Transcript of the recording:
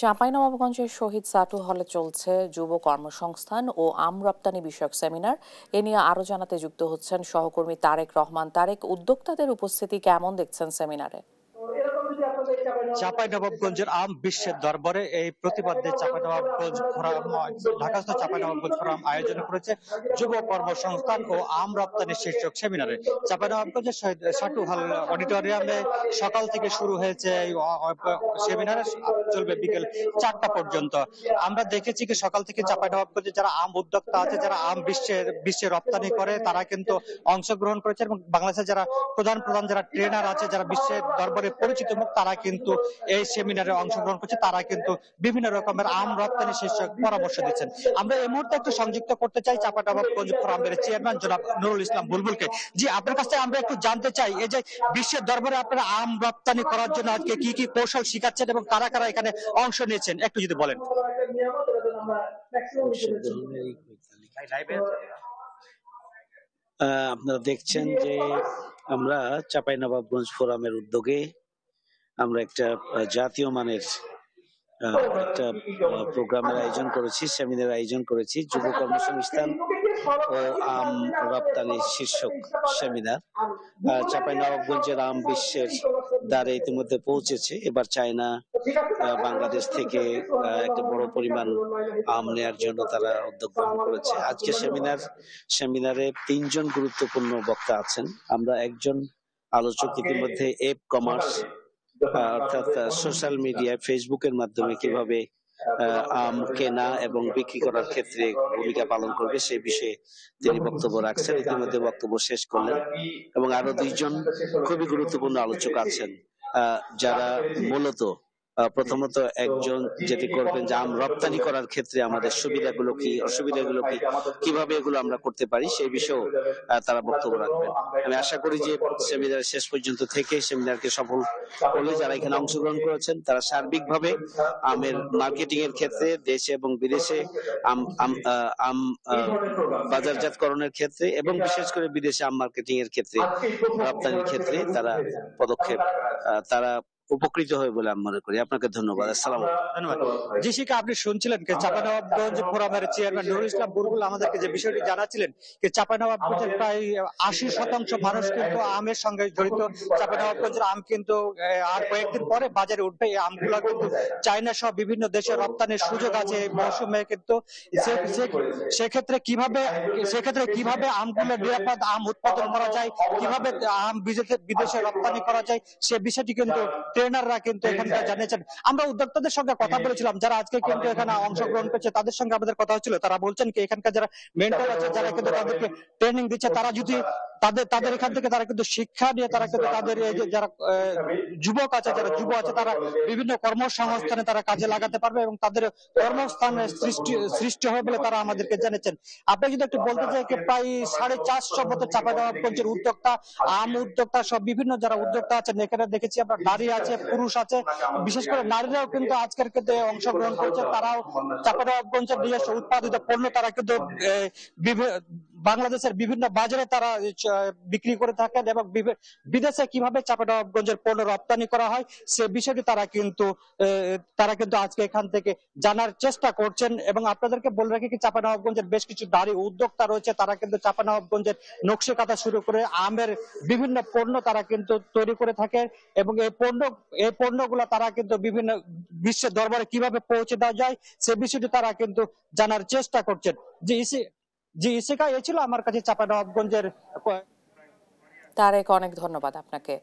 চাঁপাইনবাবগঞ্জের শহীদ সাটু হলে চলছে যুব কর্মসংস্থান ও আম রপ্তানি বিষয়ক সেমিনার। এ নিয়ে আরো জানাতে যুক্ত হচ্ছেন সহকর্মী তারেক রহমান। তারেক, উদ্যোক্তাদের উপস্থিতি কেমন দেখছেন সেমিনারে? চাঁপাইনবাবগঞ্জের আম বিশ্বের দরবারে এই প্রতিবাদে চাঁপাইনবাবগঞ্জ ফোরাম, ঢাকাস্থ চাঁপাইনবাবগঞ্জ ফোরাম আয়োজন করেছে যুব কর্মসংস্থান ও আম রপ্তানি শীর্ষক সেমিনারে। চাঁপাইনবাবগঞ্জের শহীদ সাটু হল অডিটোরিয়ামে সকাল থেকে শুরু হয়েছে এই সেমিনারে, চলবে বিকেল 4টা পর্যন্ত। আমরা দেখেছি কি সকাল থেকে চাঁপাইনবাবগঞ্জে যারা আম উদ্যোক্তা আছে, যারা আম বিশ্বে রপ্তানি করে, তারা কিন্তু অংশগ্রহণ করেছে এবং বাংলাদেশের যারা প্রধান যারা ট্রেনার আছে, যারা বিশ্বের দরবারে পরিচিত মুখ, তারা কিন্তু এই সেমিনারে অংশগ্রহণ করছে। তারা কিন্তু বিভিন্ন রকমের আম রপ্তানি শীর্ষক পরামর্শ দিচ্ছেন। আমরা এই মুহূর্তে একটু সংযুক্ত করতে চাই চাঁপাইনবাবগঞ্জ ফোরামের চেয়ারম্যান জনাব নুরুল ইসলাম বুলবুলকে। জি, আপনার কাছে আমরা একটু জানতে চাই, এই যে বিশ্বের দরবারে আপনারা আম রপ্তানি করার জন্য আজকে কি কি কৌশল শিখাচ্ছেন এবং কারা কারা এখানে অংশ নিয়েছেন, একটু যদি বলেন। আপনারা দেখছেন যে আমরা চাঁপাইনবাবগঞ্জ ফোরামের উদ্যোগে আমরা একটা জাতীয় মানের একটা প্রোগ্রামের আয়োজন করেছি, সেমিনার আয়োজন করেছি, যুব কর্মসংস্থান ও আম রপ্তানি শীর্ষক সেমিনার। চাঁপাইনবাবগঞ্জের আম বিশ্বের দ্বারে ইতিমধ্যে পৌঁছেছে। এবার চায়না, বাংলাদেশ থেকে একটা বড় পরিমাণ আম নেয়ার জন্য তারা উদ্যোগ গ্রহণ করেছে। আজকে সেমিনারে 3জন গুরুত্বপূর্ণ বক্তা আছেন। আমরা একজন আলোচক ইতিমধ্যে এপ কমার্স, অর্থাৎ সোশ্যাল মিডিয়ায় ফেসবুকের মাধ্যমে কিভাবে আম কেনা এবং বিক্রি করার ক্ষেত্রে ভূমিকা পালন করবে সেই বিষয়ে তিনি বক্তব্য রাখছেন। ইতিমধ্যে বক্তব্য শেষ করলেন এবং আরো 2জন খুবই গুরুত্বপূর্ণ আলোচক আছেন, যারা মূলত প্রথমত একজন যেটি করবেন যে আম রপ্তানি করার ক্ষেত্রে আমাদের সুবিধাগুলো কি, অসুবিধাগুলো কি, কিভাবে এগুলো আমরা করতে পারি সেই বিষয়েও তারা বক্তব্য রাখবেন। আমি আশা করি যে সেমিনার শেষ পর্যন্ত থেকে সেমিনারকে সফল করলে যারা এখানে অংশগ্রহণ করেছেন তারা সার্বিকভাবে আমের মার্কেটিং এর ক্ষেত্রে দেশে এবং বিদেশে আম বাজারজাতকরণের ক্ষেত্রে এবং বিশেষ করে বিদেশে আম মার্কেটিং এর ক্ষেত্রে, রপ্তানির ক্ষেত্রে তারা তারা উপকৃত হয় বলে আমি মনে করি। আপনাকে ধন্যবাদ। আসসালামু আলাইকুম। ধন্যবাদ। জি, শিখা, আপনি শুনছিলেন চাঁপাইনবাবগঞ্জ ফোরামের চেয়ারম্যান নুরুল ইসলাম বুলবুল আমাদেরকে যে বিষয়টি জানাচ্ছিলেন, চাঁপাইনবাবগঞ্জের প্রায় 80% মানুষ কিন্তু আমের সঙ্গে জড়িত। চাঁপাইনবাবগঞ্জের আম কিন্তু আর কয়েকদিন পরে বাজারে উঠবে। এই আমগুলো কিন্তু চায়না সহ বিভিন্ন দেশে রপ্তানির সুযোগ আছে এই মৌসুমে। কিন্তু সেক্ষেত্রে কিভাবে আমগুলো নিরাপদ আম উৎপাদন করা যায়, কিভাবে আম বিদেশে রপ্তানি করা যায়, সে বিষয়টি কিন্তু ট্রেনাররা কিন্তু এখানকার জানিয়েছেন। আমরা উদ্যোক্তাদের সঙ্গে কথা বলেছিলাম, যারা আজকে কিন্তু এখানে অংশগ্রহণ করছে, তাদের সঙ্গে আমাদের কথা হচ্ছিল। তারা বলছেন কি এখানকার যারা মেন্টর আছে, যারা কিন্তু তাদেরকে ট্রেনিং দিচ্ছে, তারা যদি তাদের এখান থেকে তারা কিন্তু শিক্ষা নিয়ে তারা কিন্তু তাদের এই যে যারা যুবক আছে, যারা যুব আছে, তারা বিভিন্ন কর্মসংস্থানে তারা কাজে লাগাতে পারবে এবং তাদের কর্মস্থানের সৃষ্টি হবে বলে তারা আমাদেরকে জানিয়েছেন। আপনি যদি একটু বলতে চাই, প্রায় 450 মতো চাঁপাইনবাবগঞ্জের উদ্যোক্তা, আম উদ্যোক্তা সব বিভিন্ন যারা উদ্যোক্তা আছেন, এখানে দেখেছি আমরা নারী আছে, পুরুষ আছে, বিশেষ করে নারীরাও কিন্তু আজকের ক্ষেত্রে অংশগ্রহণ করছে। তারাও চাঁপাইনবাবগঞ্জের নিজস্ব উৎপাদিত পণ্য তারা কিন্তু বাংলাদেশের বিভিন্ন বাজারে তারা বিক্রি করে থাকেন এবং বিদেশে কিভাবে চাঁপাইনবাবগঞ্জের পণ্য রপ্তানি করা হয় সে বিষয়টি তারা কিন্তু আজকে এখান থেকে জানার চেষ্টা করছেন। এবং আপনাদেরকে বলে রাখি কি চাঁপাইনবাবগঞ্জের বেশ কিছু নারী উদ্যোক্তা রয়েছে, তারা কিন্তু চাঁপাইনবাবগঞ্জের নকশি কাঁথা শুরু করে আমের বিভিন্ন পণ্য তারা কিন্তু তৈরি করে থাকে এবং এই পণ্যগুলো তারা কিন্তু বিভিন্ন বিশ্বের দরবারে কিভাবে পৌঁছে দেওয়া যায় সে বিষয়টি তারা কিন্তু জানার চেষ্টা করছেন। জি ইসিকা, এ ছিল আমার কাছে চাঁপাইনবাবগঞ্জের। তারেক, অনেক ধন্যবাদ আপনাকে।